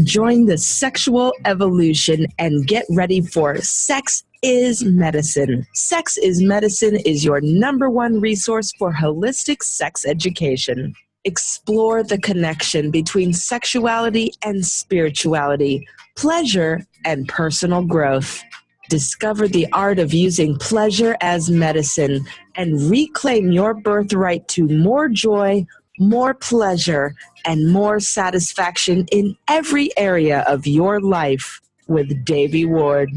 Join the sexual evolution and get ready for Sex is Medicine. Sex is Medicine is your #1 resource for holistic sex education. Explore the connection between sexuality and spirituality, pleasure and personal growth. Discover the art of using pleasure as medicine and reclaim your birthright to more joy, more pleasure, and more satisfaction in every area of your life with Devi Ward.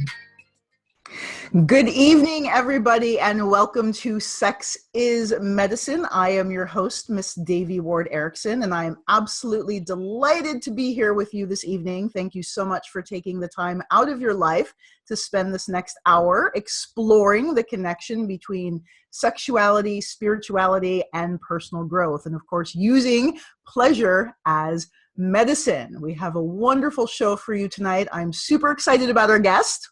Good evening, everybody, and welcome to Sex is Medicine. I am your host, Miss Devi Ward Erickson, and I am absolutely delighted to be here with you this evening. Thank you so much for taking the time out of your life to spend this next hour exploring the connection between sexuality, spirituality, and personal growth, and of course, using pleasure as medicine. We have a wonderful show for you tonight. I'm super excited about our guest.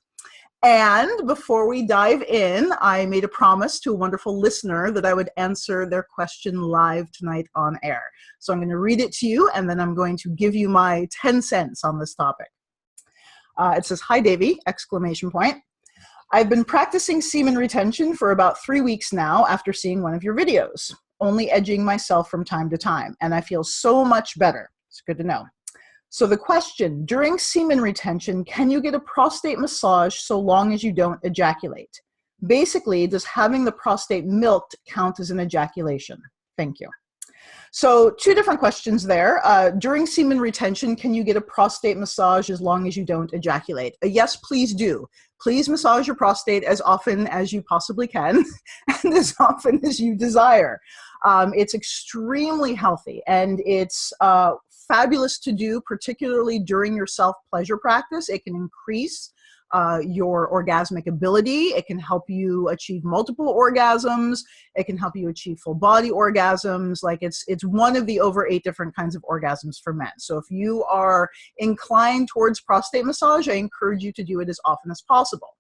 And before we dive in, I made a promise to a wonderful listener that I would answer their question live tonight on air. So I'm going to read it to you, and then I'm going to give you my 10 cents on this topic. It says, "Hi, Devi!" ! I've been practicing semen retention for about 3 weeks now after seeing one of your videos, only edging myself from time to time, and I feel so much better. It's good to know. So the question, during semen retention, can you get a prostate massage so long as you don't ejaculate? Basically, does having the prostate milked count as an ejaculation? Thank you. So 2 different questions there. During semen retention, can you get a prostate massage as long as you don't ejaculate? Yes, please do. Please massage your prostate as often as you possibly can and as often as you desire. It's extremely healthy, and it's fabulous to do, particularly during your self-pleasure practice. It can increase your orgasmic ability. It can help you achieve multiple orgasms. It can help you achieve full body orgasms. Like it's one of the over 8 different kinds of orgasms for men. So if you are inclined towards prostate massage, I encourage you to do it as often as possible.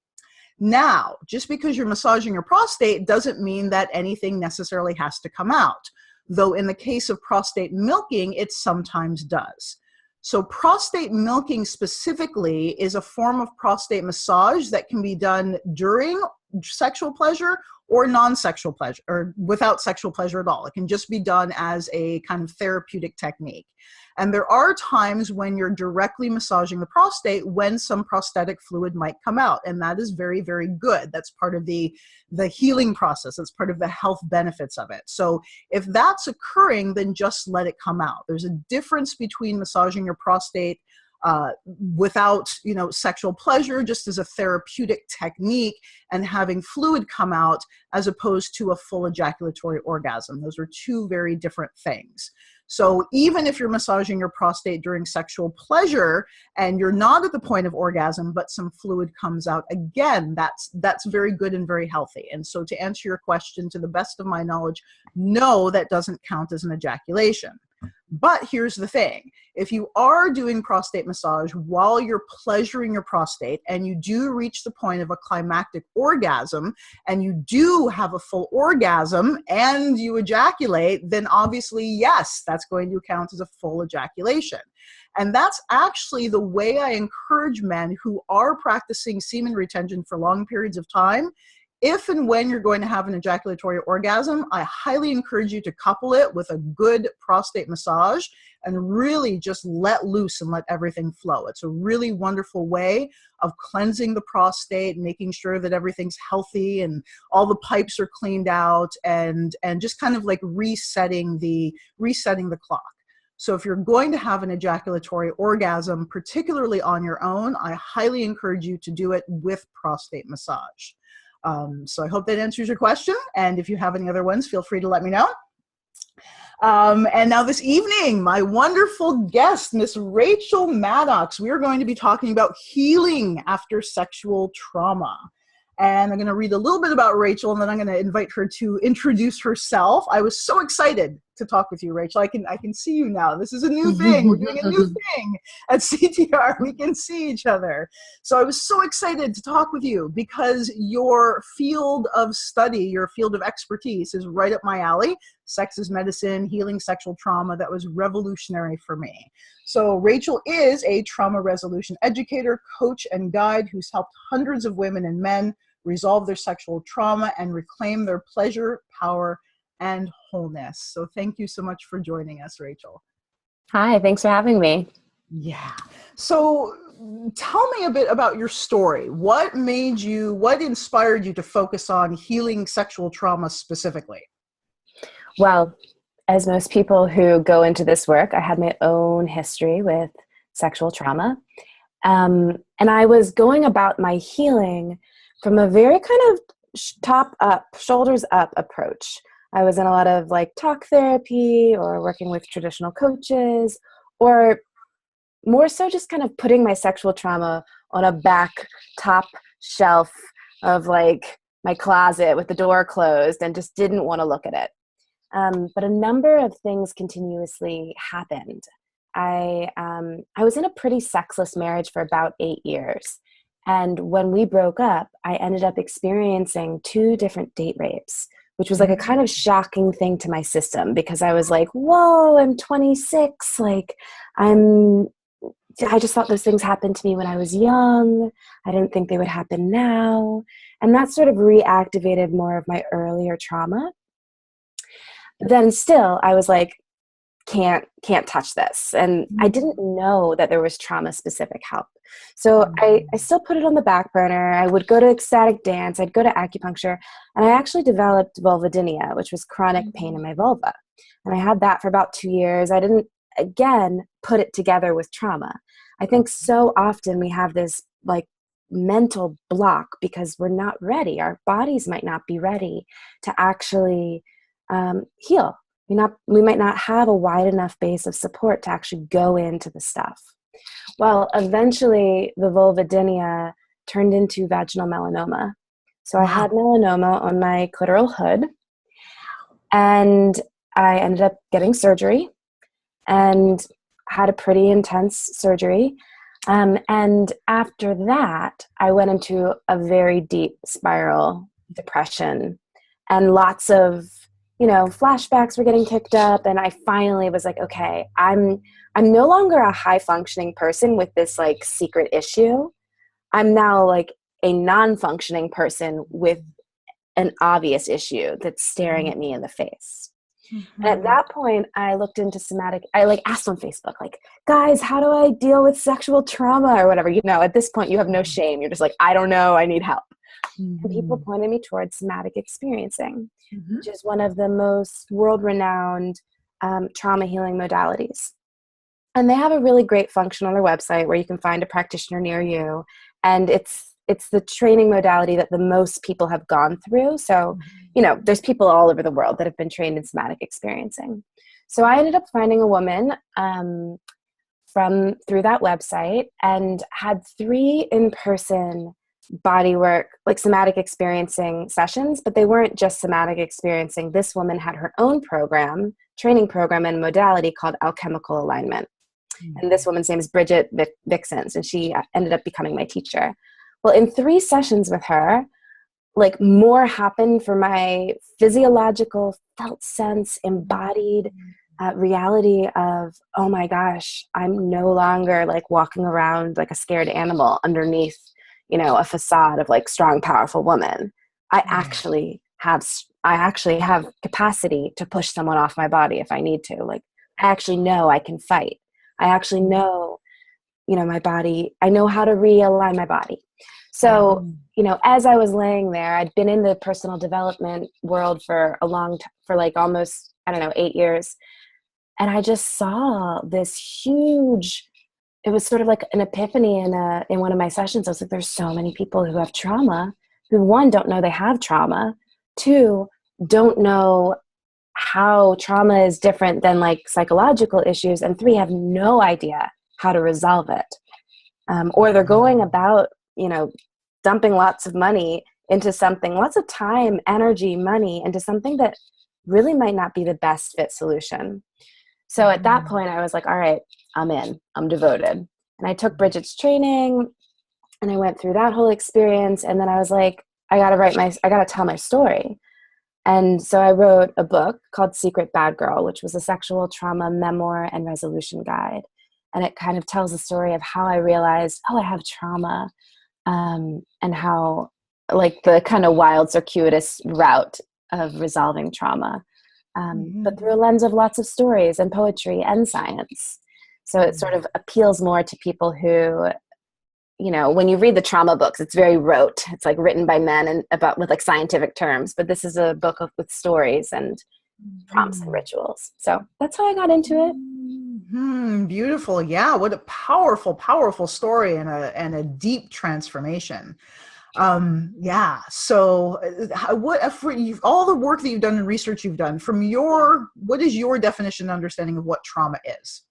Now, just because you're massaging your prostate doesn't mean that anything necessarily has to come out, though in the case of prostate milking, it sometimes does. So prostate milking specifically is a form of prostate massage that can be done during sexual pleasure or non-sexual pleasure, or without sexual pleasure at all. It can just be done as a kind of therapeutic technique. And there are times when you're directly massaging the prostate when some prostatic fluid might come out. And that is very, very good. That's part of the healing process. That's part of the health benefits of it. So if that's occurring, then just let it come out. There's a difference between massaging your prostate without, sexual pleasure, just as a therapeutic technique, and having fluid come out as opposed to a full ejaculatory orgasm. Those are 2 very different things. So even if you're massaging your prostate during sexual pleasure and you're not at the point of orgasm, but some fluid comes out, again, that's very good and very healthy. And so to answer your question, to the best of my knowledge, no, that doesn't count as an ejaculation. But here's the thing. If you are doing prostate massage while you're pleasuring your prostate and you do reach the point of a climactic orgasm and you do have a full orgasm and you ejaculate, then obviously, yes, that's going to count as a full ejaculation. And that's actually the way I encourage men who are practicing semen retention for long periods of time. If and when you're going to have an ejaculatory orgasm, I highly encourage you to couple it with a good prostate massage and really just let loose and let everything flow. It's a really wonderful way of cleansing the prostate, making sure that everything's healthy and all the pipes are cleaned out, and just kind of like resetting the clock. So if you're going to have an ejaculatory orgasm, particularly on your own, I highly encourage you to do it with prostate massage. So I hope that answers your question. And if you have any other ones, feel free to let me know. And now this evening, my wonderful guest, Miss Rachael Maddox, we are going to be talking about healing after sexual trauma. And I'm going to read a little bit about Rachael, and then I'm going to invite her to introduce herself. I was so excited to talk with you, Rachel. I can see you now. This is a new thing. We're doing a new thing at CTR. We can see each other. So I was so excited to talk with you because your field of study, your field of expertise is right up my alley. Sex is medicine, healing sexual trauma. That was revolutionary for me. So Rachel is a trauma resolution educator, coach, and guide who's helped hundreds of women and men resolve their sexual trauma and reclaim their pleasure, power, and wholeness. So thank you so much for joining us, Rachel. Hi, thanks for having me. Yeah. So tell me a bit about your story. What inspired you to focus on healing sexual trauma specifically? Well, as most people who go into this work, I had my own history with sexual trauma. And I was going about my healing from a very kind of top up, shoulders up approach. I was in a lot of like talk therapy or working with traditional coaches, or more so just kind of putting my sexual trauma on a back top shelf of like my closet with the door closed and just didn't want to look at it. But a number of things continuously happened. I was in a pretty sexless marriage for about 8 years. And when we broke up, I ended up experiencing 2 different date rapes, which was like a kind of shocking thing to my system because I was like, whoa, I'm 26. Like I just thought those things happened to me when I was young. I didn't think they would happen now. And that sort of reactivated more of my earlier trauma. Then still, I was like, can't touch this. And I didn't know that there was trauma-specific help. So I still put it on the back burner. I would go to ecstatic dance. I'd go to acupuncture. And I actually developed vulvodynia, which was chronic pain in my vulva. And I had that for about 2 years. I didn't, again, put it together with trauma. I think so often we have this like mental block because we're not ready. Our bodies might not be ready to actually heal. We might not have a wide enough base of support to actually go into the stuff. Well, eventually the vulvodynia turned into vaginal melanoma. So I had melanoma on my clitoral hood, and I ended up getting surgery and had a pretty intense surgery. And after that, I went into a very deep spiral depression, and lots of flashbacks were getting kicked up, and I finally was like, okay, I'm no longer a high functioning person with this like secret issue. I'm now like a non-functioning person with an obvious issue that's staring at me in the face. And at that point, I looked into I like asked on Facebook, like, guys, how do I deal with sexual trauma or whatever? At this point you have no shame. You're just like, I don't know, I need help. And people pointed me towards somatic experiencing, which is one of the most world-renowned trauma healing modalities. And they have a really great function on their website where you can find a practitioner near you. And it's the training modality that the most people have gone through. So, there's people all over the world that have been trained in somatic experiencing. So I ended up finding a woman through that website and had 3 in-person bodywork, like somatic experiencing sessions, but they weren't just somatic experiencing. This woman had her own training program and modality called alchemical alignment. And this woman's name is Bridget Vixens, and she ended up becoming my teacher. Well, in 3 sessions with her, like more happened for my physiological, felt sense, embodied reality of, oh my gosh, I'm no longer like walking around like a scared animal underneath a facade of like strong, powerful woman. I actually have capacity to push someone off my body if I need to. Like, I actually know I can fight. I actually know, my body, I know how to realign my body. So, as I was laying there, I'd been in the personal development world for like almost, 8 years. And I just saw this huge, it was sort of like an epiphany in one of my sessions. I was like, there's so many people who have trauma who, 1, don't know they have trauma, 2, don't know how trauma is different than like psychological issues, and 3, have no idea how to resolve it. Or they're going about, dumping lots of money into something, lots of time, energy, money into something that really might not be the best fit solution. So at that point, I was like, all right, I'm in, I'm devoted. And I took Bridget's training and I went through that whole experience. And then I was like, I got to tell my story. And so I wrote a book called Secret Bad Girl, which was a sexual trauma memoir and resolution guide. And it kind of tells the story of how I realized, oh, I have trauma, and how, like, the kind of wild, circuitous route of resolving trauma, but through a lens of lots of stories and poetry and science. So it sort of appeals more to people who, you know, when you read the trauma books, it's very rote. It's like written by men and with like scientific terms, but this is a book with stories and prompts and rituals. So that's how I got into it. Beautiful. Yeah. What a powerful, powerful story and a deep transformation. Yeah. So for all the work that you've done and research you've done what is your definition and understanding of what trauma is?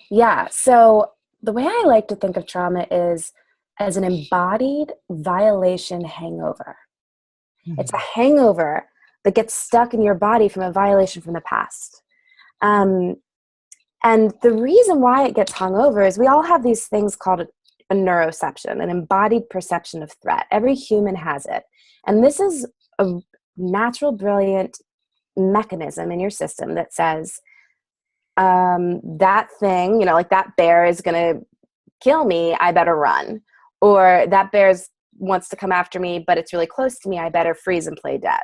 Yeah. So the way I like to think of trauma is as an embodied violation hangover. It's a hangover that gets stuck in your body from a violation from the past. And the reason why it gets hung over is we all have these things called a neuroception, an embodied perception of threat. Every human has it. And this is a natural, brilliant mechanism in your system that says, that thing, you know, like that bear is going to kill me, I better run. Or that bear wants to come after me, but it's really close to me, I better freeze and play dead.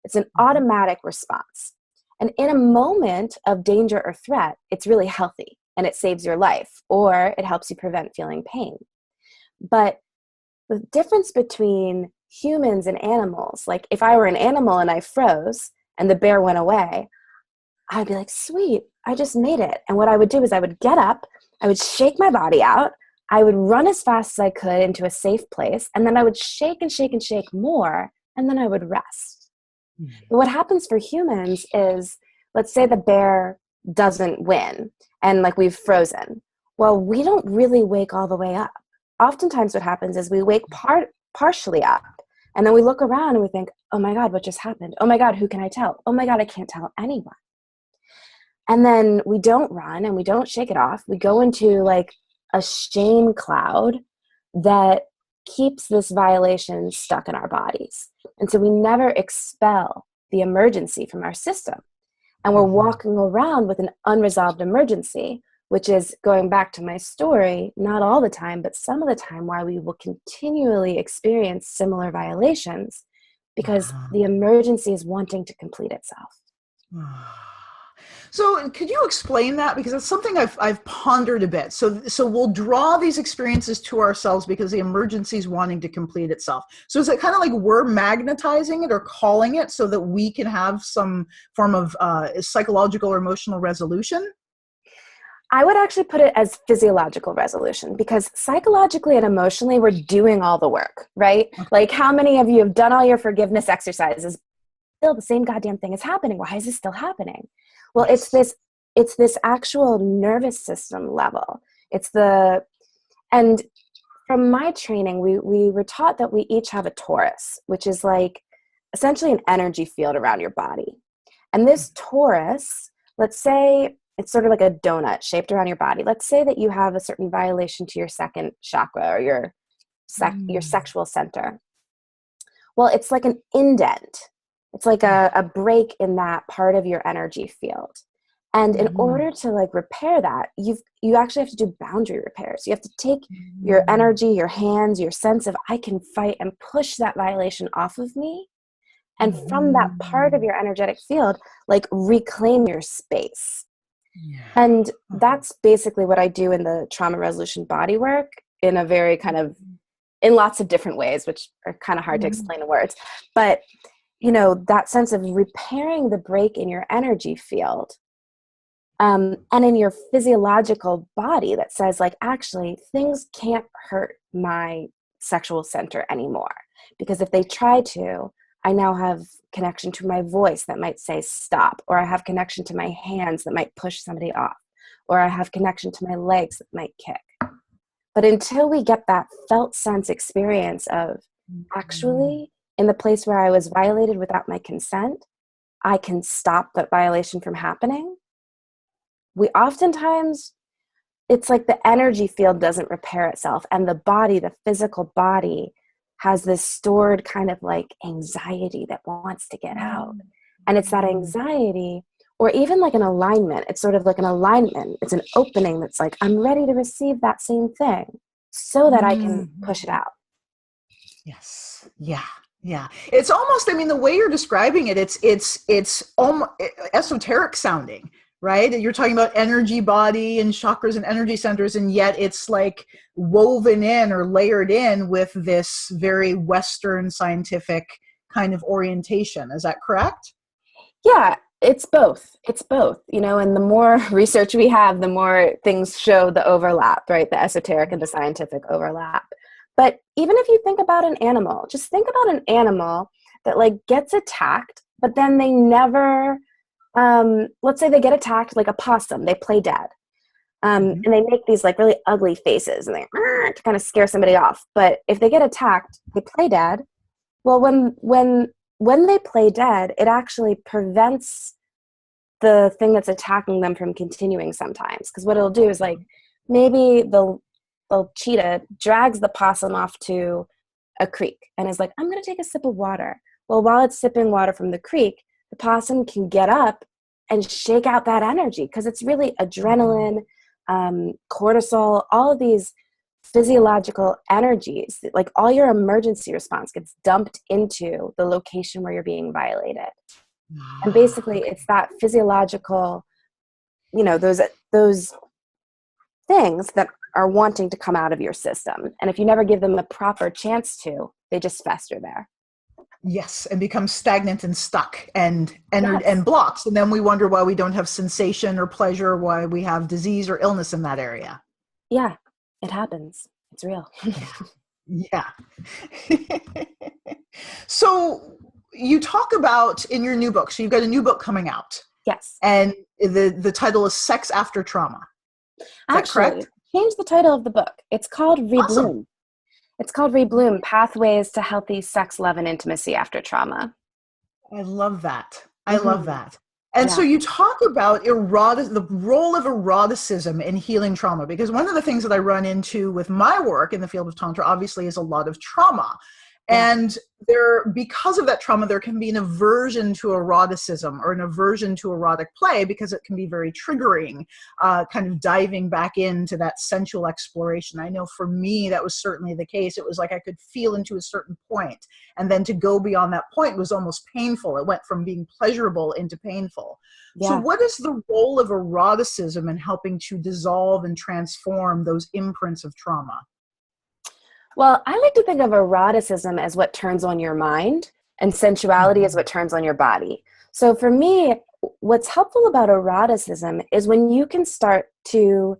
It's an automatic response. And in a moment of danger or threat, it's really healthy and it saves your life, or it helps you prevent feeling pain. But the difference between humans and animals, like if I were an animal and I froze and the bear went away, I'd be like, sweet, I just made it. And what I would do is I would get up, I would shake my body out, I would run as fast as I could into a safe place, and then I would shake and shake and shake more, and then I would rest. But what happens for humans is, let's say the bear doesn't win, and like we've frozen. Well, we don't really wake all the way up. Oftentimes what happens is we wake partially up, and then we look around and we think, oh my God, what just happened? Oh my God, who can I tell? Oh my God, I can't tell anyone. And then we don't run and we don't shake it off. We go into like a shame cloud that keeps this violation stuck in our bodies. And so we never expel the emergency from our system. And we're walking around with an unresolved emergency, which is, going back to my story, not all the time, but some of the time, why we will continually experience similar violations, because the emergency is wanting to complete itself. So could you explain that? Because it's something I've pondered a bit. So we'll draw these experiences to ourselves because the emergency is wanting to complete itself. So is it kind of like we're magnetizing it or calling it so that we can have some form of psychological or emotional resolution? I would actually put it as physiological resolution, because psychologically and emotionally, we're doing all the work, right? Okay. Like, how many of you have done all your forgiveness exercises? Still the same goddamn thing is happening. Why is this still happening? Well, it's this actual nervous system level. And from my training, we were taught that we each have a torus, which is like essentially an energy field around your body. And this torus, let's say it's sort of like a donut shaped around your body. Let's say that you have a certain violation to your second chakra, or your sexual center. Well, it's like an indent. It's like a break in that part of your energy field. And in order to like repair that, you actually have to do boundary repairs. You have to take your energy, your hands, your sense of, I can fight and push that violation off of me. And from that part of your energetic field, like reclaim your space. Yeah. And that's basically what I do in the trauma resolution body work, in a very kind of, in lots of different ways, which are kind of hard to explain in words. But, you know, that sense of repairing the break in your energy field, and in your physiological body that says, like, actually, things can't hurt my sexual center anymore. Because if they try to, I now have connection to my voice that might say stop, or I have connection to my hands that might push somebody off, or I have connection to my legs that might kick. But until we get that felt sense experience of actually in the place where I was violated without my consent, I can stop that violation from happening, we oftentimes, it's like the energy field doesn't repair itself, and the body, the physical body, has this stored kind of like anxiety that wants to get out. And it's that anxiety, or even like an alignment. It's sort of like an alignment. It's an opening that's like, I'm ready to receive that same thing so that I can push it out. Yes. Yeah. Yeah. It's almost, I mean, the way you're describing it, it's almost esoteric sounding, right? You're talking about energy body and chakras and energy centers, and yet it's like woven in or layered in with this very Western scientific kind of orientation. Is that correct? Yeah, it's both. It's both, and the more research we have, the more things show the overlap, right? The esoteric and the scientific overlap. But even if you think about an animal, just think about an animal that like gets attacked, but then they never, let's say they get attacked like a possum, they play dead. And they make these like really ugly faces and they to kind of scare somebody off. But if they get attacked, they play dead. Well, when they play dead, it actually prevents the thing that's attacking them from continuing sometimes. Because what it'll do is like maybe the cheetah drags the possum off to a creek and is like, I'm going to take a sip of water. Well, while it's sipping water from the creek, the possum can get up and shake out that energy because it's really adrenaline, cortisol, all of these physiological energies, like all your emergency response gets dumped into the location where you're being violated. And basically it's that physiological, those things that are wanting to come out of your system. And if you never give them a proper chance to, they just fester there. Yes, and become stagnant and stuck and Yes. blocks. And then we wonder why we don't have sensation or pleasure, why we have disease or illness in that area. Yeah, it happens. It's real. Yeah. So you talk about in your new book, so you've got a new book coming out. Yes. And the title is Sex After Trauma. Is that correct? Change the title of the book. It's called Rebloom. Awesome. It's called Rebloom, Pathways to Healthy Sex, Love, and Intimacy After Trauma. I love that. I love that. And Yeah. so you talk about the role of eroticism in healing trauma, because one of the things that I run into with my work in the field of Tantra, obviously, is a lot of trauma. Yeah. And because of that trauma, there can be an aversion to eroticism or an aversion to erotic play because it can be very triggering, kind of diving back into that sensual exploration. I know for me, that was certainly the case. It was like I could feel into a certain point, and then to go beyond that point was almost painful. It went from being pleasurable into painful. Yeah. So what is the role of eroticism in helping to dissolve and transform those imprints of trauma? Well, I like to think of eroticism as what turns on your mind, and sensuality is what turns on your body. So for me, what's helpful about eroticism is when you can start to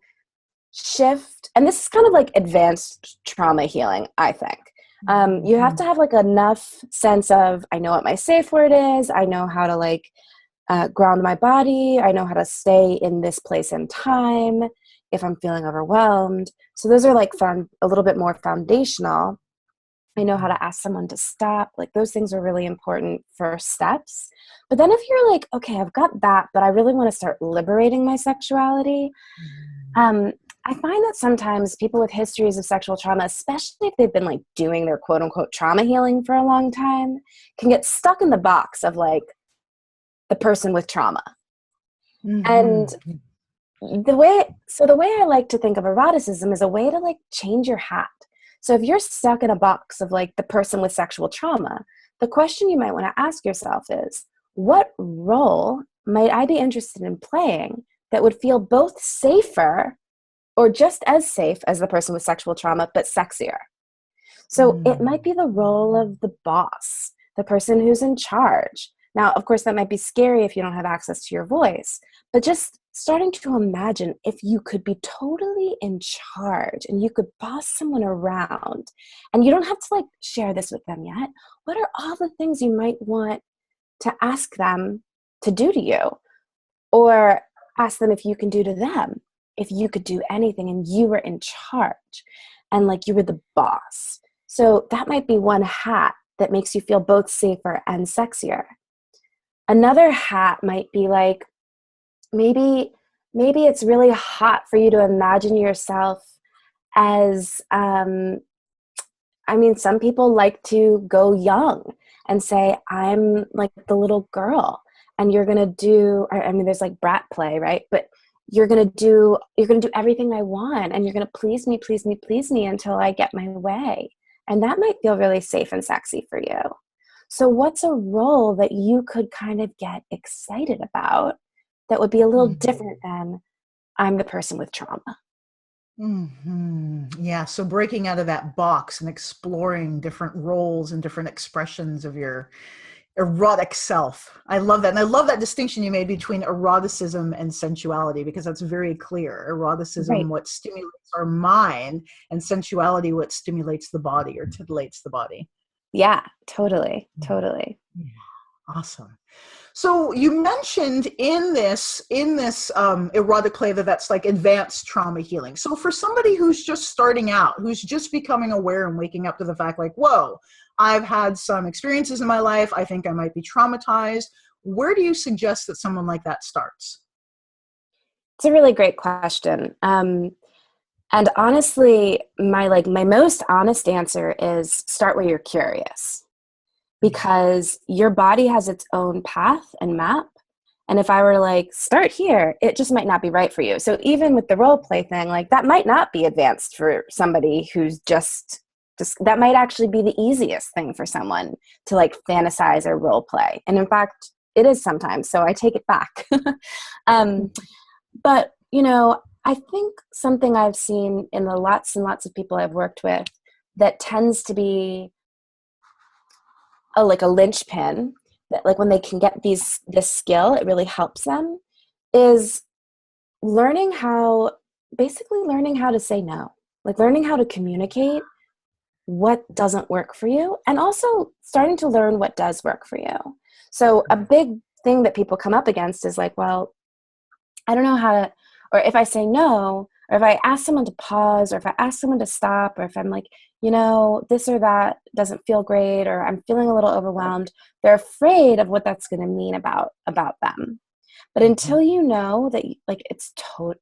shift, and this is kind of like advanced trauma healing, I think. You have to have like enough sense of, I know what my safe word is, I know how to like ground my body, I know how to stay in this place and time if I'm feeling overwhelmed. So those are like a little bit more foundational. I know how to ask someone to stop. Like those things are really important first steps. But then if you're like, okay, I've got that, but I really want to start liberating my sexuality. I find that sometimes people with histories of sexual trauma, especially if they've been like doing their quote unquote trauma healing for a long time, can get stuck in the box of like the person with trauma. And the way I like to think of eroticism is a way to like change your hat. So if you're stuck in a box of like the person with sexual trauma, the question you might want to ask yourself is, what role might I be interested in playing that would feel both safer or just as safe as the person with sexual trauma, but sexier? So it might be the role of the boss, the person who's in charge. Now, of course, that might be scary if you don't have access to your voice, but just starting to imagine if you could be totally in charge and you could boss someone around, and you don't have to like share this with them yet. What are all the things you might want to ask them to do to you, or ask them if you can do to them, if you could do anything and you were in charge and like you were the boss? So that might be one hat that makes you feel both safer and sexier. Another hat might be like, maybe it's really hot for you to imagine yourself as, some people like to go young and say, I'm like the little girl, and you're going to do, there's like brat play, right? But you're going to do everything I want, and you're going to please me until I get my way. And that might feel really safe and sexy for you. So what's a role that you could kind of get excited about that would be a little different than I'm the person with trauma? Yeah. So breaking out of that box and exploring different roles and different expressions of your erotic self. I love that. And I love that distinction you made between eroticism and sensuality, because that's very clear. Eroticism, Right. what stimulates our mind, and sensuality, what stimulates the body or titillates the body. Yeah, totally. Yeah. Awesome. So you mentioned in this erotic play that's like advanced trauma healing. So for somebody who's just starting out, who's just becoming aware and waking up to the fact like, whoa, I've had some experiences in my life, I think I might be traumatized. Where do you suggest that someone like that starts? It's a really great question. And honestly, my most honest answer is start where you're curious, because your body has its own path and map. And if I were like, start here, it just might not be right for you. So even with the role play thing, like that might not be advanced for somebody who's just that might actually be the easiest thing for someone to like fantasize or role play. And in fact, it is sometimes. So I take it back. But, I think something I've seen in the lots and lots of people I've worked with that tends to be like a linchpin, that like when they can get this skill, it really helps them, is basically learning how to say no, like learning how to communicate what doesn't work for you, and also starting to learn what does work for you. So a big thing that people come up against is like, well, I don't know how to, or if I say no, or if I ask someone to pause, or if I ask someone to stop, or if I'm like, this or that doesn't feel great, or I'm feeling a little overwhelmed, they're afraid of what that's going to mean about them. But until you know that like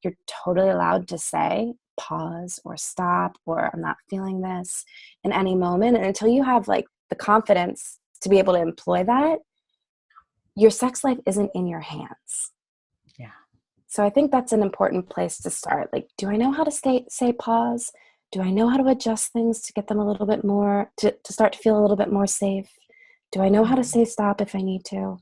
you're totally allowed to say pause or stop, or I'm not feeling this in any moment, and until you have like the confidence to be able to employ that, your sex life isn't in your hands. Yeah. So I think that's an important place to start. Like, do I know how to say pause? Do I know how to adjust things to get them a little bit more, to start to feel a little bit more safe? Do I know how to say stop if I need to?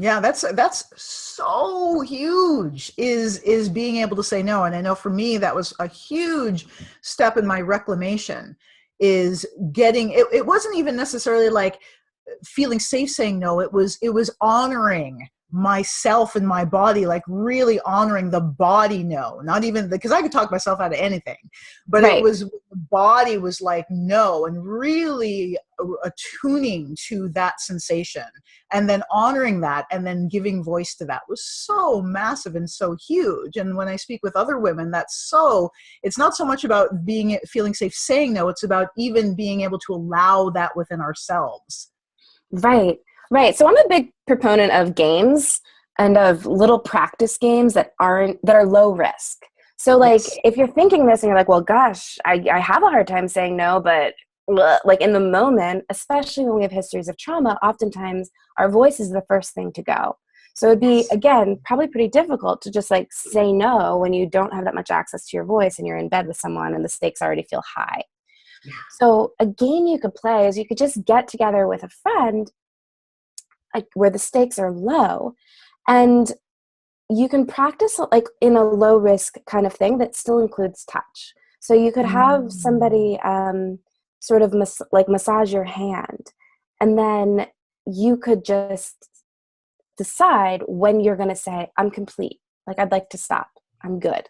Yeah, that's so huge, is being able to say no. And I know for me, that was a huge step in my reclamation, is getting, it wasn't even necessarily like feeling safe saying no. It was honoring myself and my body, like really honoring the body no, not even because I could talk myself out of anything, but it Right. was the body was like no, and really attuning to that sensation, and then honoring that, and then giving voice to that was so massive and so huge. And when I speak with other women, it's not so much about feeling safe saying no, it's about even being able to allow that within ourselves. Right. So I'm a big proponent of games and of little practice games that are low risk. So like Yes. if you're thinking this and you're like, well, gosh, I have a hard time saying no, but like in the moment, especially when we have histories of trauma, oftentimes our voice is the first thing to go. So it'd be, again, probably pretty difficult to just like say no when you don't have that much access to your voice and you're in bed with someone and the stakes already feel high. Yeah. So a game you could play is you could just get together with a friend, like where the stakes are low, and you can practice like in a low risk kind of thing that still includes touch. So you could have somebody sort of massage your hand, and then you could just decide when you're going to say, I'm complete, like I'd like to stop, I'm good.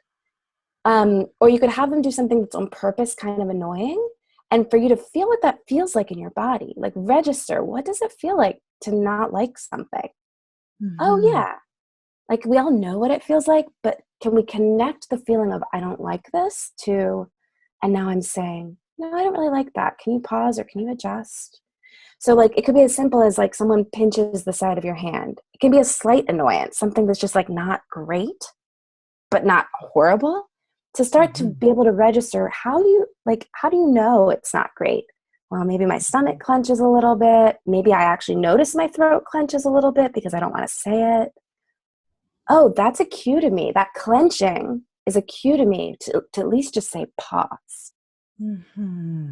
Or you could have them do something that's on purpose kind of annoying, and for you to feel what that feels like in your body, like register, what does it feel like to not like something? Oh yeah, like we all know what it feels like, but can we connect the feeling of I don't like this to, and now I'm saying, no, I don't really like that. Can you pause or can you adjust? So like it could be as simple as like someone pinches the side of your hand. It can be a slight annoyance, something that's just like not great, but not horrible. To start to be able to register, how do you know it's not great? Well, maybe my stomach clenches a little bit. Maybe I actually notice my throat clenches a little bit because I don't want to say it. Oh, that's a cue to me. That clenching is a cue to me to at least just say pause.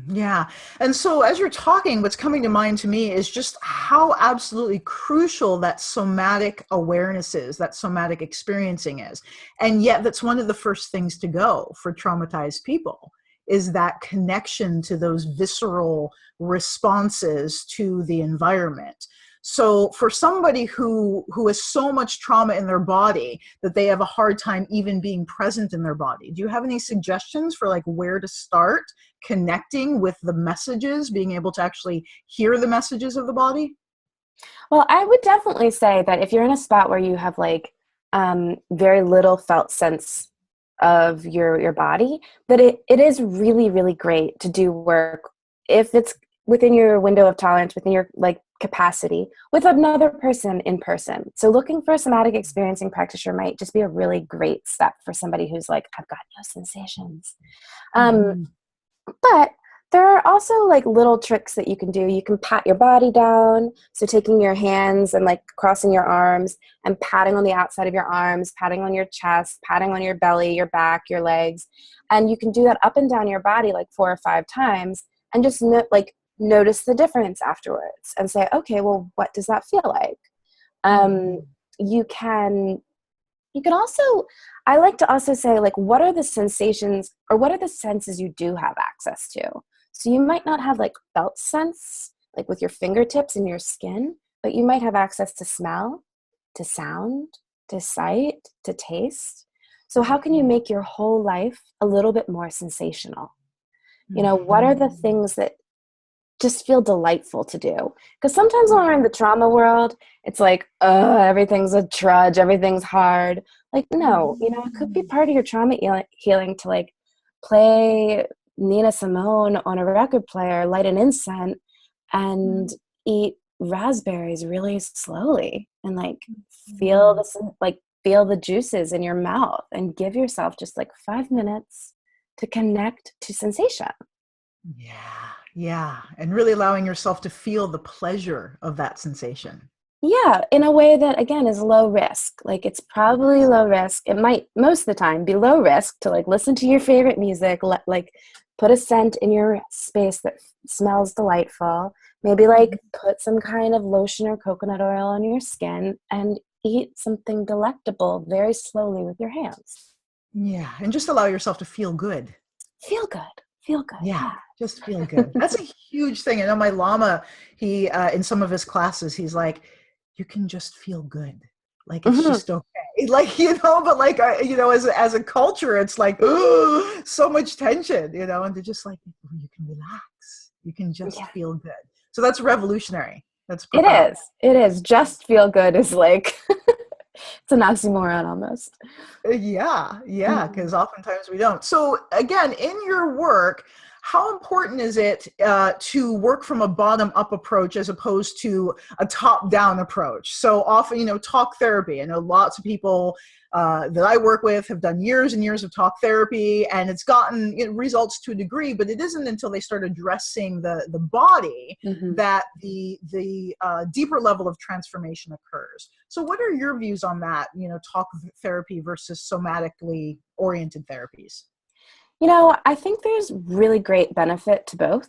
Yeah. And so as you're talking, what's coming to mind to me is just how absolutely crucial that somatic awareness is, that somatic experiencing is. And yet that's one of the first things to go for traumatized people, is that connection to those visceral responses to the environment. So for somebody who has so much trauma in their body that they have a hard time even being present in their body, do you have any suggestions for like where to start connecting with the messages, being able to actually hear the messages of the body? Well, I would definitely say that if you're in a spot where you have like very little felt sense of your body, that it is really, really great to do work if it's within your window of tolerance, within your like capacity, with another person in person. So looking for a somatic experiencing practitioner might just be a really great step for somebody who's like, I've got no sensations. But there are also like little tricks that you can do. You can pat your body down. So taking your hands and like crossing your arms and patting on the outside of your arms, patting on your chest, patting on your belly, your back, your legs. And you can do that up and down your body like 4 or 5 times and just notice the difference afterwards and say, okay, well, what does that feel like? You can also, I like to also say, like, what are the sensations or what are the senses you do have access to? So you might not have like felt sense, like with your fingertips and your skin, but you might have access to smell, to sound, to sight, to taste. So how can you make your whole life a little bit more sensational? You know, what are the things that just feel delightful to do? Because sometimes when we're in the trauma world, it's like, everything's a trudge, everything's hard. Like, no, you know, it could be part of your trauma healing to like play Nina Simone on a record player, light an incense, and eat raspberries really slowly, and like feel the juices in your mouth, and give yourself just like 5 minutes to connect to sensation. Yeah. And really allowing yourself to feel the pleasure of that sensation. Yeah, in a way that, again, is low risk. Like, it's probably low risk. It might, most of the time, be low risk to, like, listen to your favorite music, like, put a scent in your space that smells delightful. Maybe, like, put some kind of lotion or coconut oil on your skin and eat something delectable very slowly with your hands. Yeah, and just allow yourself to feel good. Feel good. Feel good. Yeah, just feel good. That's a huge thing. I know my Lama, he, in some of his classes, he's like, you can just feel good. Like, it's just okay. Like, you know, but like, you know, as a culture, it's like, oh, so much tension, you know, and they're just like, you can relax. You can just feel good. So that's revolutionary. That's profound. It is. Just feel good is like, it's an oxymoron almost. Yeah, because oftentimes we don't. So again, in your work, how important is it to work from a bottom-up approach as opposed to a top-down approach? So often, you know, talk therapy. I know lots of people that I work with have done years and years of talk therapy, and it's gotten results to a degree, but it isn't until they start addressing the body that the deeper level of transformation occurs. So what are your views on that, you know, talk therapy versus somatically oriented therapies? You know, I think there's really great benefit to both.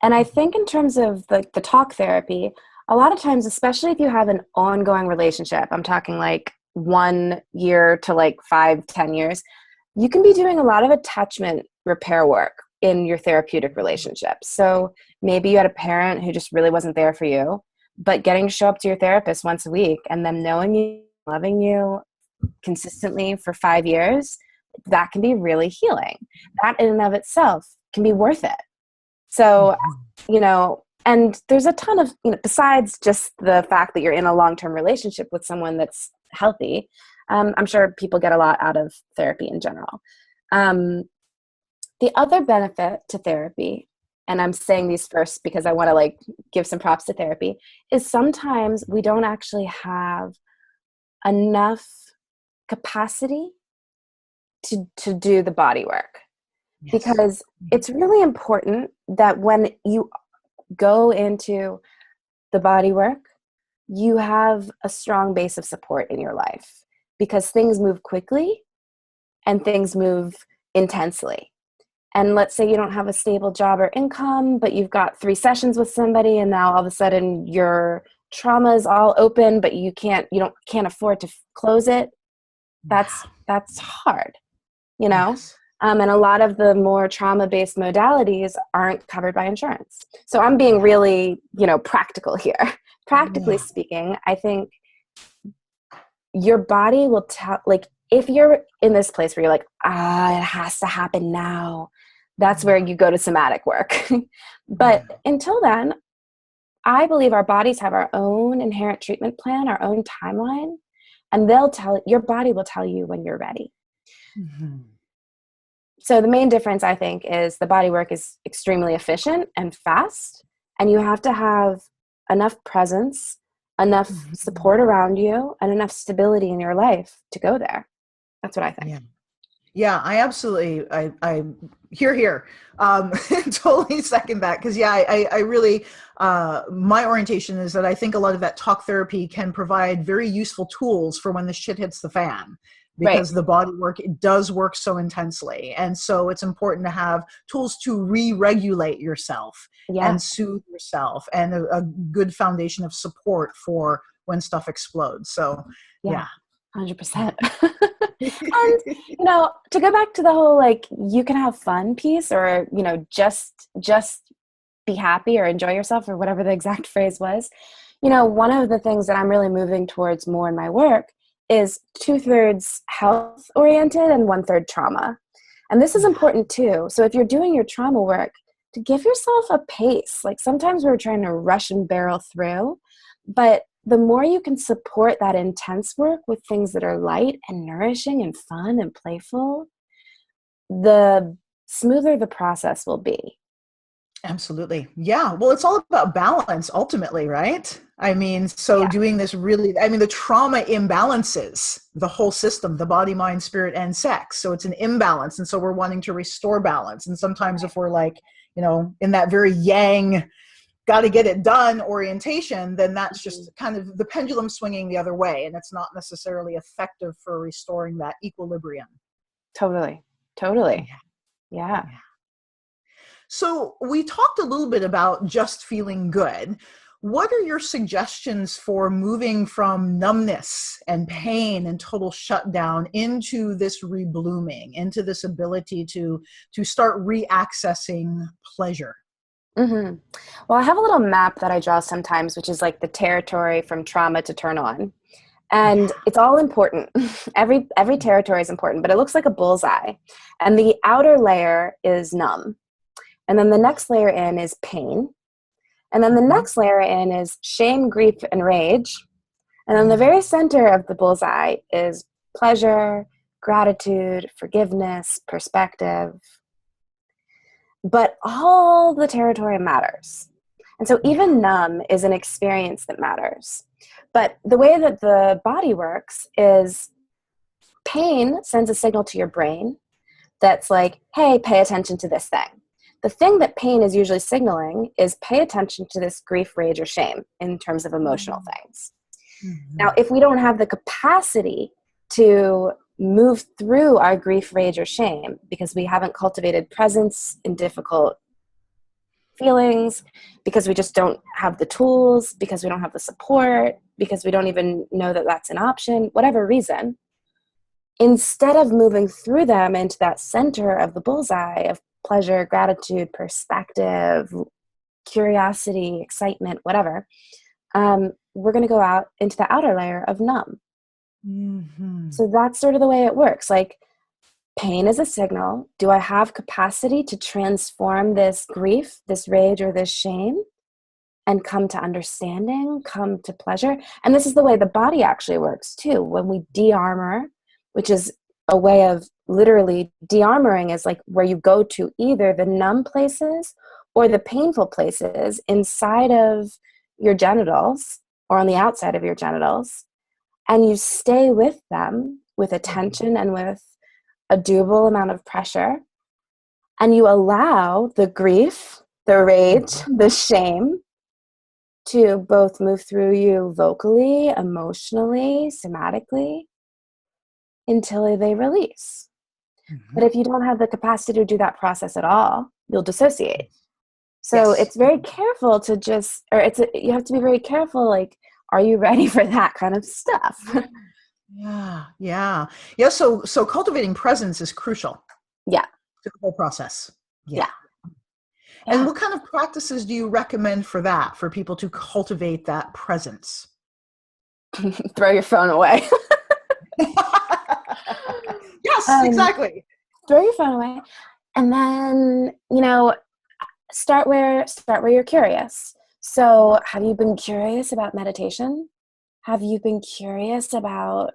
And I think in terms of the talk therapy, a lot of times, especially if you have an ongoing relationship, I'm talking like 1 year to like 5, 10 years, you can be doing a lot of attachment repair work in your therapeutic relationship. So maybe you had a parent who just really wasn't there for you, but getting to show up to your therapist once a week and them knowing you, loving you consistently for 5 years, that can be really healing. That in and of itself can be worth it. So, you know, and there's a ton of, you know, besides just the fact that you're in a long-term relationship with someone that's healthy, I'm sure people get a lot out of therapy in general. The other benefit to therapy and I'm saying these first because I want to like give some props to therapy, is sometimes we don't actually have enough capacity to do the body work. Yes. Because it's really important that when you go into the body work, you have a strong base of support in your life, because things move quickly and things move intensely. And let's say you don't have a stable job or income, but you've got 3 sessions with somebody, and now all of a sudden your trauma is all open, but you can't afford to close it. That's hard, you know? Yes. And a lot of the more trauma-based modalities aren't covered by insurance. So I'm being really, practical here. Practically speaking, I think your body will tell, like, if you're in this place where you're like, it has to happen now, that's where you go to somatic work. But until then, I believe our bodies have our own inherent treatment plan, our own timeline, and your body will tell you when you're ready. Mm-hmm. So the main difference, I think, is the body work is extremely efficient and fast, and you have to have enough presence, enough support around you, and enough stability in your life to go there. That's what I think. Yeah, I absolutely, I hear, totally second that. Cause I really, my orientation is that I think a lot of that talk therapy can provide very useful tools for when the shit hits the fan, because the body work, it does work so intensely. And so it's important to have tools to re-regulate yourself and soothe yourself, and a good foundation of support for when stuff explodes. So 100%. And, to go back to the whole, like, you can have fun piece, or, just be happy or enjoy yourself, or whatever the exact phrase was. One of the things that I'm really moving towards more in my work is 2/3 health oriented and 1/3 trauma. And this is important too. So if you're doing your trauma work, to give yourself a pace. Like, sometimes we're trying to rush and barrel through, but the more you can support that intense work with things that are light and nourishing and fun and playful, the smoother the process will be. Absolutely. Yeah. Well, it's all about balance ultimately, right? I mean, doing this really, the trauma imbalances the whole system, the body, mind, spirit, and sex. So it's an imbalance. And so we're wanting to restore balance. And sometimes if we're like, in that very yang, got to get it done orientation, then that's just kind of the pendulum swinging the other way. And it's not necessarily effective for restoring that equilibrium. Totally. Yeah. So we talked a little bit about just feeling good. What are your suggestions for moving from numbness and pain and total shutdown into this reblooming, into this ability to start re-accessing pleasure? Mm-hmm. Well, I have a little map that I draw sometimes, which is like the territory from trauma to turn on. And it's all important. Every territory is important, but it looks like a bullseye. And the outer layer is numb. And then the next layer in is pain. And then the next layer in is shame, grief, and rage. And then the very center of the bullseye is pleasure, gratitude, forgiveness, perspective. But all the territory matters. And so even numb is an experience that matters. But the way that the body works is pain sends a signal to your brain that's like, hey, pay attention to this thing. The thing that pain is usually signaling is pay attention to this grief, rage, or shame in terms of emotional things. Now, if we don't have the capacity to move through our grief, rage, or shame because we haven't cultivated presence in difficult feelings, because we just don't have the tools, because we don't have the support, because we don't even know that that's an option, whatever reason, instead of moving through them into that center of the bullseye of pleasure, gratitude, perspective, curiosity, excitement, whatever, we're going to go out into the outer layer of numb. So that's sort of the way it works. Like, pain is a signal. Do I have capacity to transform this grief, this rage, or this shame, and come to understanding, come to pleasure? And this is the way the body actually works too. When we de-armor, which is a way of literally de-armoring, is like where you go to either the numb places or the painful places inside of your genitals or on the outside of your genitals, and you stay with them with attention and with a doable amount of pressure, and you allow the grief, the rage, the shame to both move through you vocally, emotionally, somatically, until they release. But if you don't have the capacity to do that process at all, you'll dissociate. So it's very careful to you have to be very careful, like, are you ready for that kind of stuff? Yeah. So cultivating presence is crucial. Yeah. To the whole process. Yeah. And what kind of practices do you recommend for that, for people to cultivate that presence? Throw your phone away. Yes, exactly. Throw your phone away. And then, start where you're curious. So have you been curious about meditation? Have you been curious about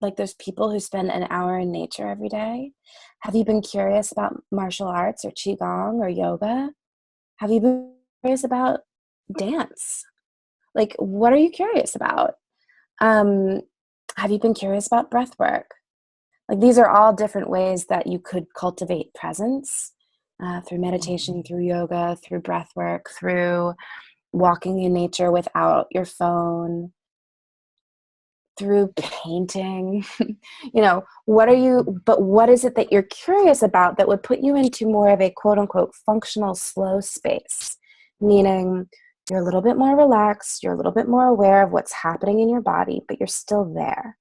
like those people who spend an hour in nature every day? Have you been curious about martial arts or qigong or yoga? Have you been curious about dance? Like, what are you curious about? Have you been curious about breath work? Like, these are all different ways that you could cultivate presence through meditation, through yoga, through breath work, through walking in nature without your phone, through painting. What is it that you're curious about that would put you into more of a quote unquote functional slow space? Meaning you're a little bit more relaxed, you're a little bit more aware of what's happening in your body, but you're still there.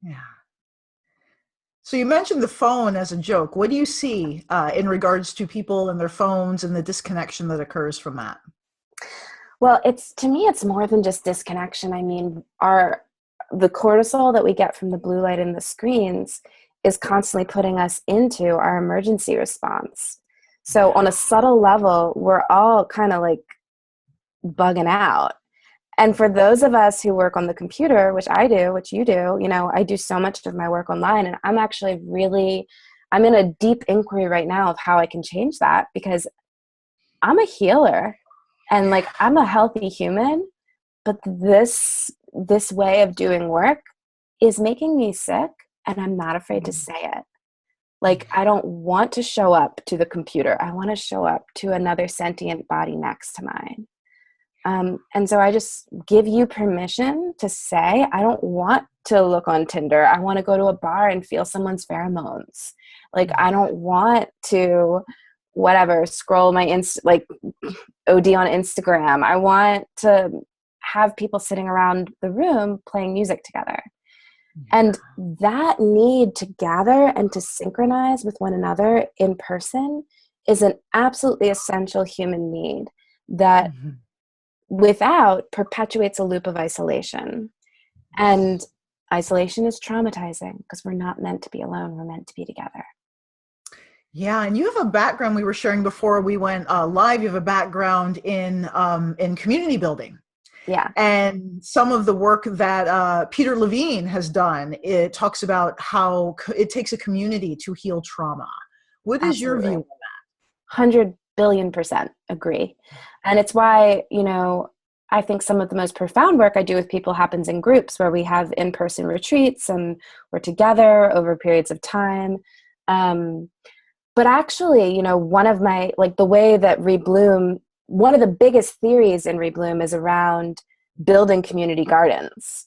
Yeah. So you mentioned the phone as a joke. What do you see in regards to people and their phones and the disconnection that occurs from that? Well, to me, it's more than just disconnection. I mean, the cortisol that we get from the blue light and the screens is constantly putting us into our emergency response. So on a subtle level, we're all kind of like bugging out. And for those of us who work on the computer, which I do, which you do, I do so much of my work online, and I'm in a deep inquiry right now of how I can change that, because I'm a healer and like I'm a healthy human, but this way of doing work is making me sick, and I'm not afraid to say it. Like, I don't want to show up to the computer. I want to show up to another sentient body next to mine. And so I just give you permission to say, I don't want to look on Tinder. I want to go to a bar and feel someone's pheromones. Like, I don't want to, scroll my OD on Instagram. I want to have people sitting around the room playing music together. And that need to gather and to synchronize with one another in person is an absolutely essential human need that without perpetuates a loop of isolation. And isolation is traumatizing because we're not meant to be alone. We're meant to be together. Yeah, and you have a background, we were sharing before we went live, you have a background in community building. Yeah. And some of the work that Peter Levine has done, it talks about how it takes a community to heal trauma. What is your view on that? 100 billion% agree. And it's why, I think some of the most profound work I do with people happens in groups where we have in-person retreats and we're together over periods of time. But actually, one of my, the way that Rebloom, one of the biggest theories in Rebloom is around building community gardens,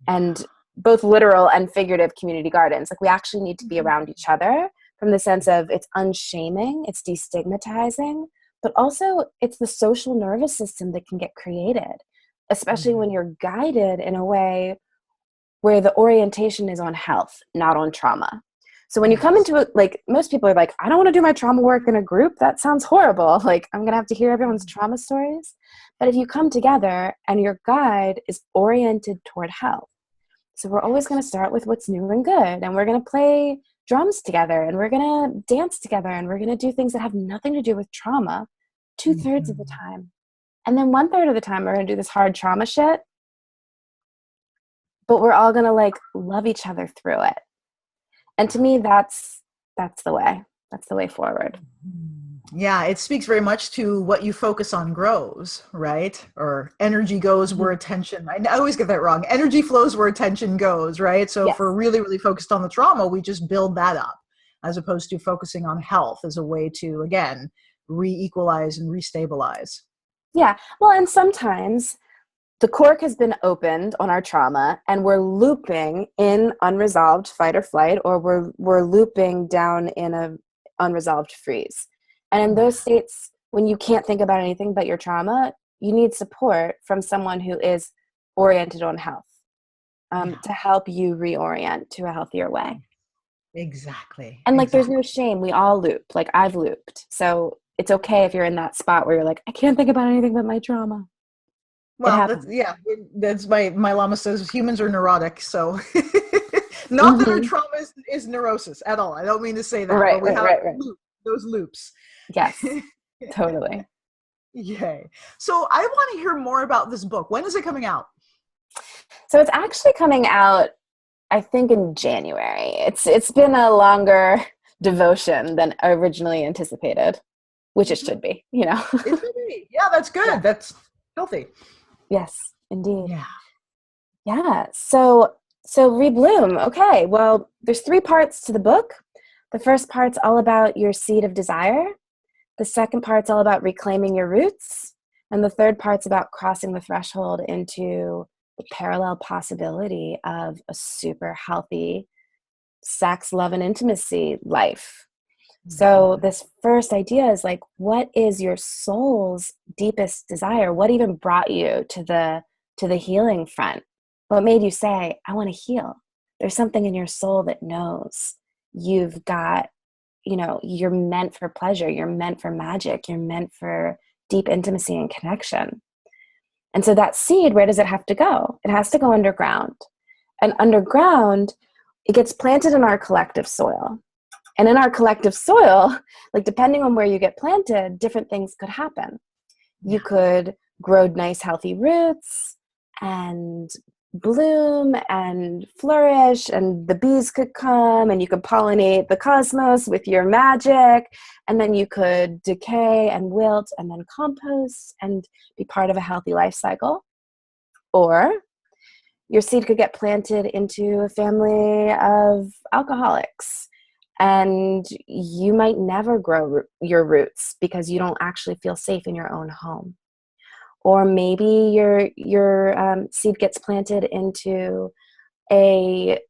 and both literal and figurative community gardens. Like, we actually need to be around each other from the sense of it's unshaming, it's destigmatizing, but also it's the social nervous system that can get created, especially when you're guided in a way where the orientation is on health, not on trauma. So when you come into it, most people are like, I don't want to do my trauma work in a group. That sounds horrible. Like, I'm going to have to hear everyone's trauma stories. But if you come together and your guide is oriented toward health, so we're always going to start with what's new and good. And we're going to play drums together, and we're going to dance together, and we're going to do things that have nothing to do with trauma 2/3 of the time. And then 1/3 of the time, we're going to do this hard trauma shit. But we're all going to love each other through it. And to me, that's that's the way. That's the way forward. Yeah, it speaks very much to what you focus on grows, right? Or energy goes where attention, I always get that wrong. Energy flows where attention goes, right? So if Yes. we're really, really focused on the trauma, we just build that up as opposed to focusing on health as a way to, again, re-equalize and restabilize. Yeah. Well, and sometimes the cork has been opened on our trauma and we're looping in unresolved fight or flight, or we're looping down in a unresolved freeze. And in those states, when you can't think about anything but your trauma, you need support from someone who is oriented on health, to help you reorient to a healthier way. Exactly. And like, there's no shame. We all loop. Like, I've looped. So it's okay if you're in that spot where you're like, I can't think about anything but my trauma. Well, that's my Lama says humans are neurotic. So not that our trauma is neurosis at all. I don't mean to say that, but we have those loops. Yes, totally. Yay. So I want to hear more about this book. When is it coming out? So it's actually coming out, I think, in January. It's been a longer devotion than originally anticipated, which it should be, you know. It should be. Yeah, that's good. Yeah. That's healthy. Yes, indeed. Yeah. Yeah. So rebloom. Okay. Well, there's 3 parts to the book. The first part's all about your seed of desire. The second part's all about reclaiming your roots. And the third part's about crossing the threshold into the parallel possibility of a super healthy sex, love, and intimacy life. So this first idea is like, what is your soul's deepest desire? What even brought you to the healing front? What made you say, I want to heal? There's something in your soul that knows you've got, you know, you're meant for pleasure. You're meant for magic. You're meant for deep intimacy and connection. And so that seed, where does it have to go? It has to go underground. And underground, it gets planted in our collective soil. And in our collective soil, like, depending on where you get planted, different things could happen. You could grow nice, healthy roots and bloom and flourish, and the bees could come and you could pollinate the cosmos with your magic. And then you could decay and wilt and then compost and be part of a healthy life cycle. Or your seed could get planted into a family of alcoholics, and you might never grow your roots because you don't actually feel safe in your own home. Or maybe your seed gets planted into a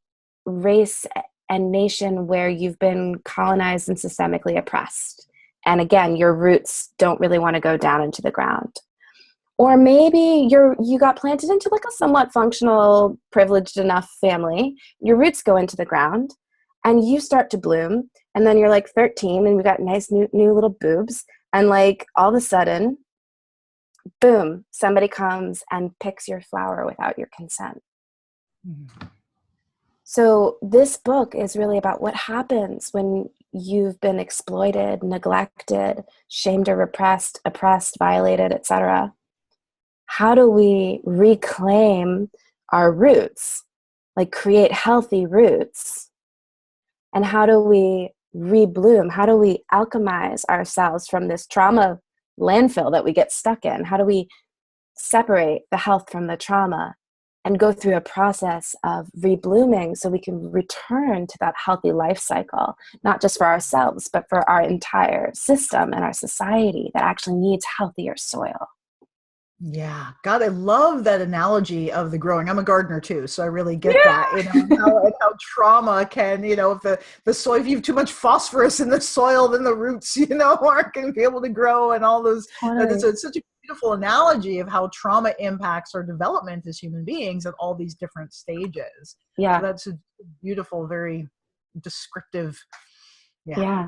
race and nation where you've been colonized and systemically oppressed. And again, your roots don't really want to go down into the ground. Or maybe you got planted into like a somewhat functional, privileged enough family. Your roots go into the ground and you start to bloom. And then you're like 13 and you got nice new little boobs. And like, all of a sudden, boom, somebody comes and picks your flower without your consent. Mm-hmm. So this book is really about what happens when you've been exploited, neglected, shamed or repressed, oppressed, violated, etc. How do we reclaim our roots, like create healthy roots? And how do we rebloom? How do we alchemize ourselves from this trauma landfill that we get stuck in? How do we separate the health from the trauma and go through a process of reblooming so we can return to that healthy life cycle, not just for ourselves, but for our entire system and our society that actually needs healthier soil? Yeah. God, I love that analogy of the growing. I'm a gardener too, so I really get that, you know, and how trauma can, you know, if the soil, if you have too much phosphorus in the soil, then the roots, you know, aren't going to be able to grow, and all those. Totally. It's such a beautiful analogy of how trauma impacts our development as human beings at all these different stages. Yeah. So that's a beautiful, very descriptive. Yeah.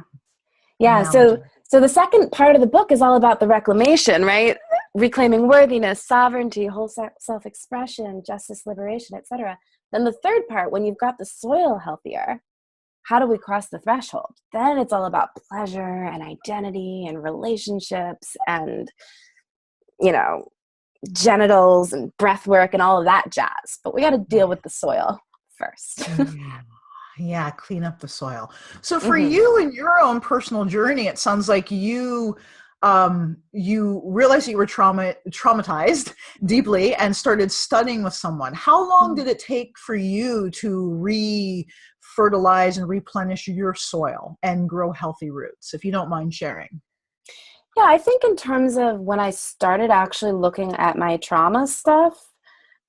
Analogy. So the second part of the book is all about the reclamation, right? Reclaiming worthiness, sovereignty, whole self-expression, justice, liberation, etc. Then the third part, when you've got the soil healthier, how do we cross the threshold? Then it's all about pleasure and identity and relationships and, you know, genitals and breath work and all of that jazz. But we got to deal with the soil first. Yeah, clean up the soil. So for Mm-hmm. you in your own personal journey, it sounds like you realized you were traumatized deeply and started studying with someone. How long did it take for you to re-fertilize and replenish your soil and grow healthy roots, if you don't mind sharing? Yeah, I think in terms of when I started actually looking at my trauma stuff,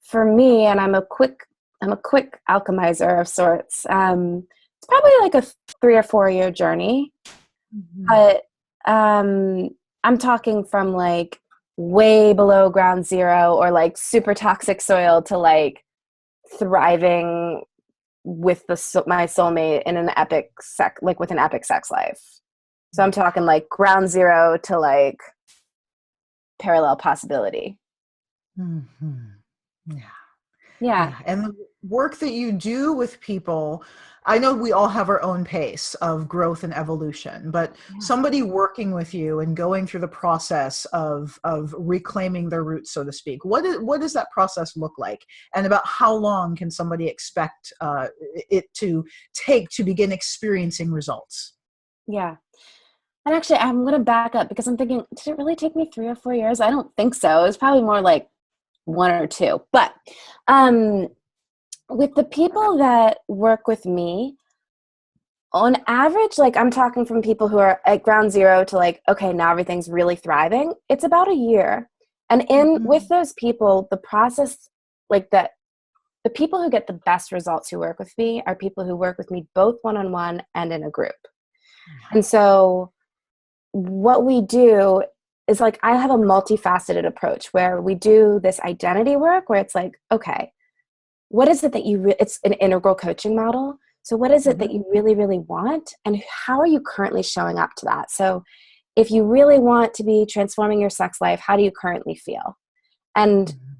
for me, and I'm a quick alchemizer of sorts. It's probably like a 3 or 4 year journey, Mhm. but I'm talking from like way below ground zero or like super toxic soil to like thriving with my soulmate in an with an epic sex life. So I'm talking like ground zero to like parallel possibility. Mhm. Yeah. Yeah. Yeah. And the work that you do with people, I know we all have our own pace of growth and evolution, but Yeah. somebody working with you and going through the process of reclaiming their roots, so to speak, what does that process look like? And about how long can somebody expect it to take to begin experiencing results? Yeah. And actually, I'm going to back up because I'm thinking, did it really take me 3 or 4 years? I don't think so. It was probably more like 1 or 2. But um, with the people that work with me, on average, like I'm talking from people who are at ground zero to like, okay, now everything's really thriving. It's about a year. And with Mhm. those people, the process, like that, the people who get the best results who work with me are people who work with me both one-on-one and in a group. And so what we do is like I have a multifaceted approach where we do this identity work where it's like, okay, what is it that it's an integral coaching model. So what is it that Mhm. you really, really want? And how are you currently showing up to that? So if you really want to be transforming your sex life, how do you currently feel? And Mhm.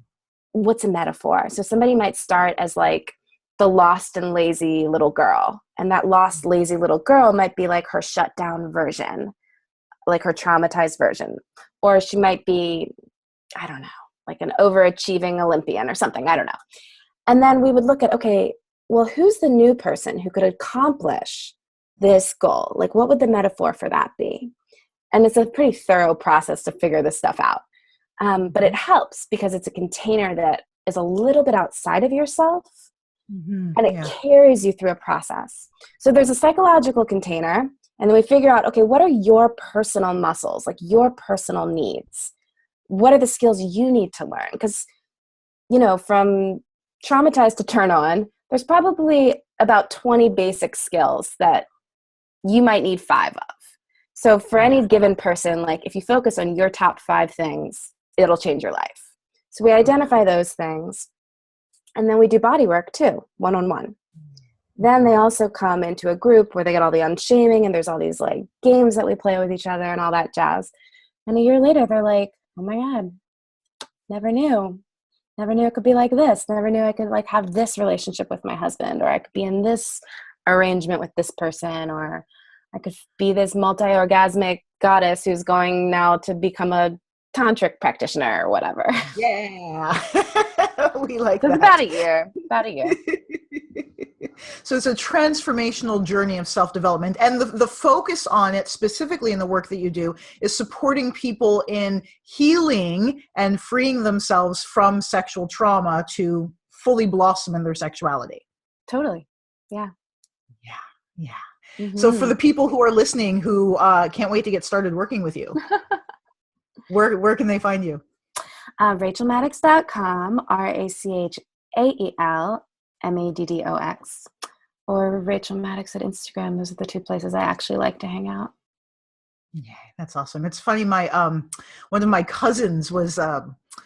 what's a metaphor? So somebody might start as like the lost and lazy little girl. And that lost, lazy little girl might be like her shut down version, like her traumatized version. Or she might be, I don't know, like an overachieving Olympian or something. I don't know. And then we would look at, okay, well, who's the new person who could accomplish this goal? Like, what would the metaphor for that be? And it's a pretty thorough process to figure this stuff out. But it Mhm. helps because it's a container that is a little bit outside of yourself Mhm. and it Yeah. carries you through a process. So there's a psychological container, and then we figure out, okay, what are your personal muscles, like your personal needs? What are the skills you need to learn? Because, from traumatized to turn on, there's probably about 20 basic skills that you might need 5 of. So for Yeah. any given person, like if you focus on your top 5 things, it'll change your life. So we identify those things, and then we do body work too, one-on-one. Then they Mhm. also come into a group where they get all the unshaming and there's all these like games that we play with each other and all that jazz. And a year later, they're like, oh my God, never knew. Never knew it could be like this. Never knew I could like have this relationship with my husband, or I could be in this arrangement with this person, or I could be this multi-orgasmic goddess who's going now to become a tantric practitioner or whatever. Yeah. We like So it's that. about a year. About a year. So it's a transformational journey of self-development. And the focus on it, specifically in the work that you do, is supporting people in healing and freeing themselves from sexual trauma to fully blossom in their sexuality. Totally. Yeah. Yeah. Yeah. So for Mm-hmm. the people who are listening who can't wait to get started working with you, where can they find you? RachelMaddox.com, RachelMaddox, or Rachel Maddox at Instagram. Those are the 2 places I actually like to hang out. Yeah, that's awesome. It's funny. My one of my cousins was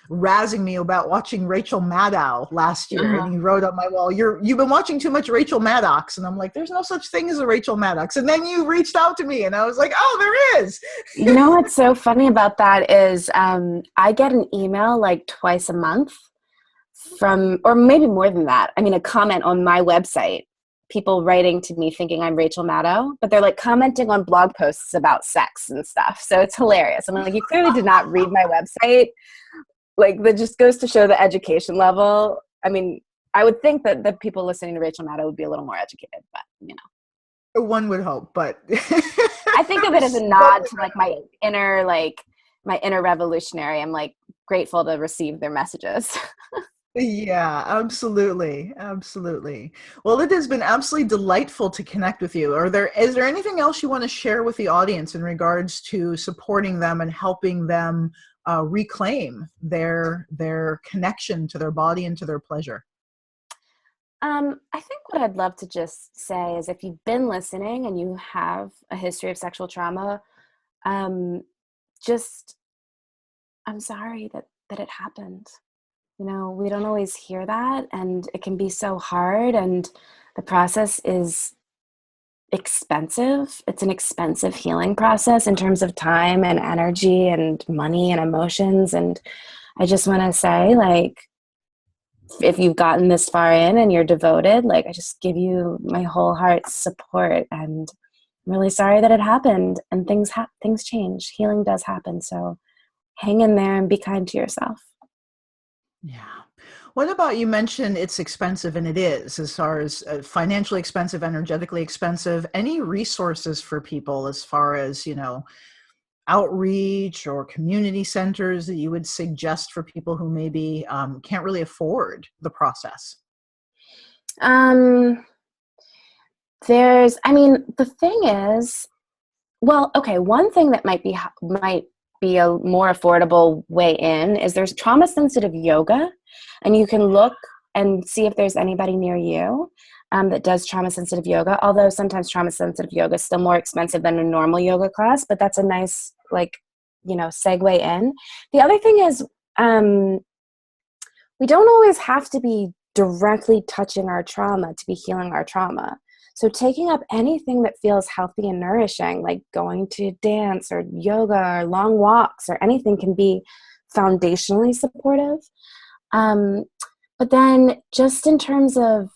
razzing me about watching Rachael Maddow last year, and Uh-huh. he wrote on my wall, "You've been watching too much Rachael Maddox," and I'm like, "There's no such thing as a Rachael Maddox." And then you reached out to me, and I was like, "Oh, there is." You know what's so funny about that is I get an email like twice a month from, or maybe more than that. I mean, a comment on my website, people writing to me thinking I'm Rachel Maddow, but they're like commenting on blog posts about sex and stuff. So it's hilarious. I'm like, you clearly did not read my website. Like that just goes to show the education level. I mean, I would think that the people listening to Rachael Maddox would be a little more educated, but One would hope, but I think of it as a nod to like my inner revolutionary. I'm like grateful to receive their messages. Yeah, absolutely. Absolutely. Well, it has been absolutely delightful to connect with you. Is there anything else you want to share with the audience in regards to supporting them and helping them reclaim their connection to their body and to their pleasure? I think what I'd love to just say is if you've been listening and you have a history of sexual trauma, just I'm sorry that it happened. We don't always hear that, and it can be so hard, and the process is expensive. It's an expensive healing process in terms of time and energy and money and emotions. And I just want to say, like, if you've gotten this far in and you're devoted, like, I just give you my whole heart's support, and I'm really sorry that it happened, and things change. Healing does happen. So hang in there and be kind to yourself. Yeah. What about, you mentioned it's expensive, and it is, as far as financially expensive, energetically expensive. Any resources for people as far as, outreach or community centers that you would suggest for people who maybe can't really afford the process? The thing is, well, okay, one thing that might be a more affordable way in is there's trauma sensitive yoga, and you can look and see if there's anybody near you that does trauma sensitive yoga, although sometimes trauma sensitive yoga is still more expensive than a normal yoga class, but that's a nice segue in. The other thing is we don't always have to be directly touching our trauma to be healing our trauma. So taking up anything that feels healthy and nourishing, like going to dance or yoga or long walks or anything, can be foundationally supportive. But then just in terms of,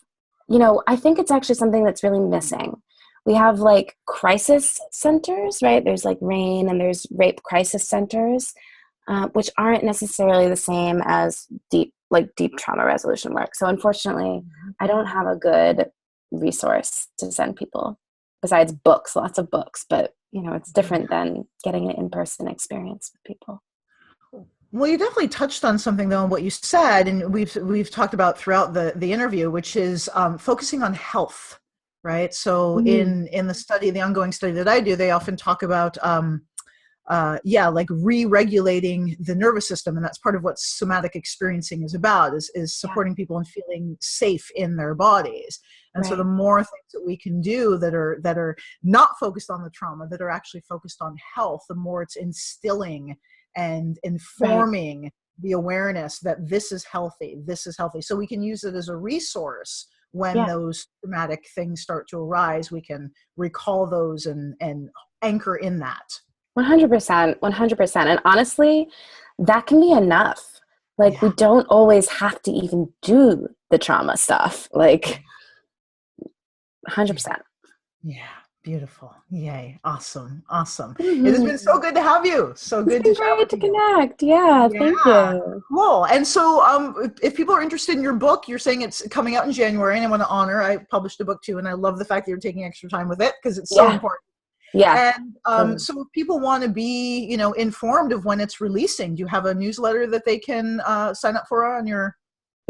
I think it's actually something that's really missing. We have like crisis centers, right? There's like RAIN and there's rape crisis centers, which aren't necessarily the same as deep trauma resolution work. So unfortunately, I don't have a good resource to send people besides books, lots of books, but it's different than getting an in-person experience with people. Well, you definitely touched on something though in what you said, and we've talked about throughout the interview, which is focusing on health, right? So in the ongoing study that I do, they often talk about like re-regulating the nervous system, and that's part of what somatic experiencing is about, is supporting people and feeling safe in their bodies. And so the more things that we can do that are not focused on the trauma, that are actually focused on health, the more it's instilling and informing the awareness that this is healthy. So we can use it as a resource when those traumatic things start to arise. We can recall those and anchor in that. 100%. And honestly, that can be enough. Like, we don't always have to even do the trauma stuff. Like, 100%. Yeah. Beautiful. Yay. Awesome. It has been so good to have you. So good to chat with you. Connect. Yeah. Thank you. Cool. And so if people are interested in your book, you're saying it's coming out in January, and I want to honor, I published a book too, and I love the fact that you're taking extra time with it because it's so important. Yeah. And so if people want to be, informed of when it's releasing, do you have a newsletter that they can sign up for on your?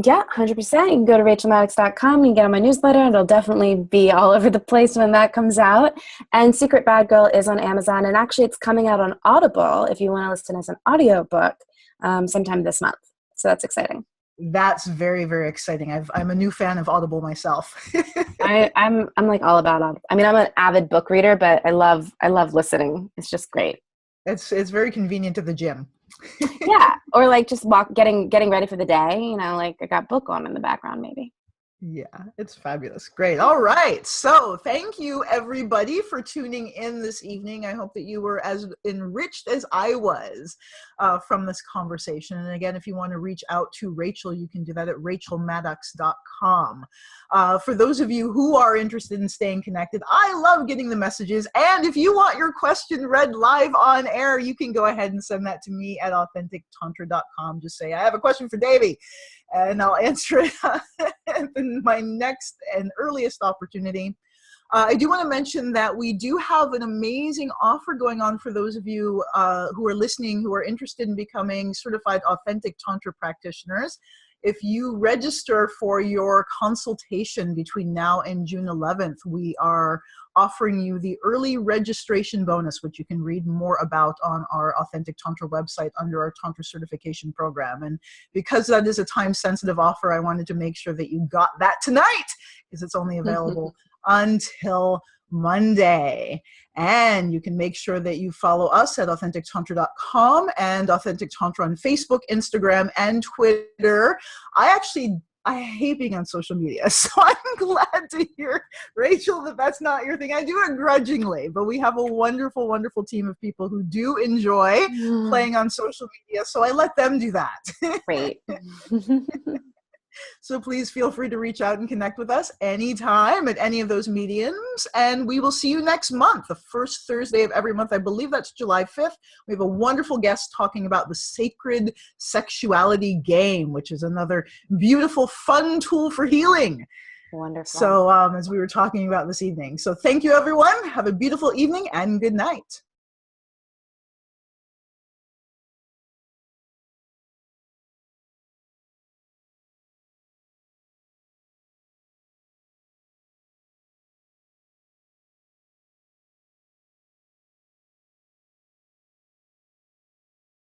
Yeah, 100%. You can go to rachelmaddox.com and get on my newsletter. It'll definitely be all over the place when that comes out. And Secret Bad Girl is on Amazon. And actually, it's coming out on Audible if you want to listen as an audiobook sometime this month. So that's exciting. That's very, very exciting. I'm a new fan of Audible myself. I'm like all about Audible. I mean, I'm an avid book reader, but I love listening. It's just great. It's very convenient to the gym. Yeah, or like just getting ready for the day. Like I got book on in the background, maybe. Yeah, it's fabulous. Great. All right. So thank you everybody for tuning in this evening. I hope that you were as enriched as I was from this conversation. And again, if you want to reach out to Rachael, you can do that at rachelmaddox.com. For those of you who are interested in staying connected, I love getting the messages. And if you want your question read live on air, you can go ahead and send that to me at authentictantra.com. Just say, I have a question for Devi. and I'll answer it in my next and earliest opportunity. I do want to mention that we do have an amazing offer going on for those of you who are listening, who are interested in becoming certified authentic Tantra practitioners. If you register for your consultation between now and June 11th, we are offering you the early registration bonus, which you can read more about on our Authentic Tantra website under our Tantra certification program. And because that is a time-sensitive offer, I wanted to make sure that you got that tonight, because it's only available until Monday. And you can make sure that you follow us at authentictantra.com and Authentic Tantra on Facebook, Instagram, and Twitter. I hate being on social media, so I'm glad to hear, Rachel, that that's not your thing. I do it grudgingly, but we have a wonderful, wonderful team of people who do enjoy playing on social media, so I let them do that. Great. So please feel free to reach out and connect with us anytime at any of those mediums. And we will see you next month, the first Thursday of every month. I believe that's July 5th. We have a wonderful guest talking about the sacred sexuality game, which is another beautiful, fun tool for healing. Wonderful. So as we were talking about this evening. So thank you, everyone. Have a beautiful evening and good night.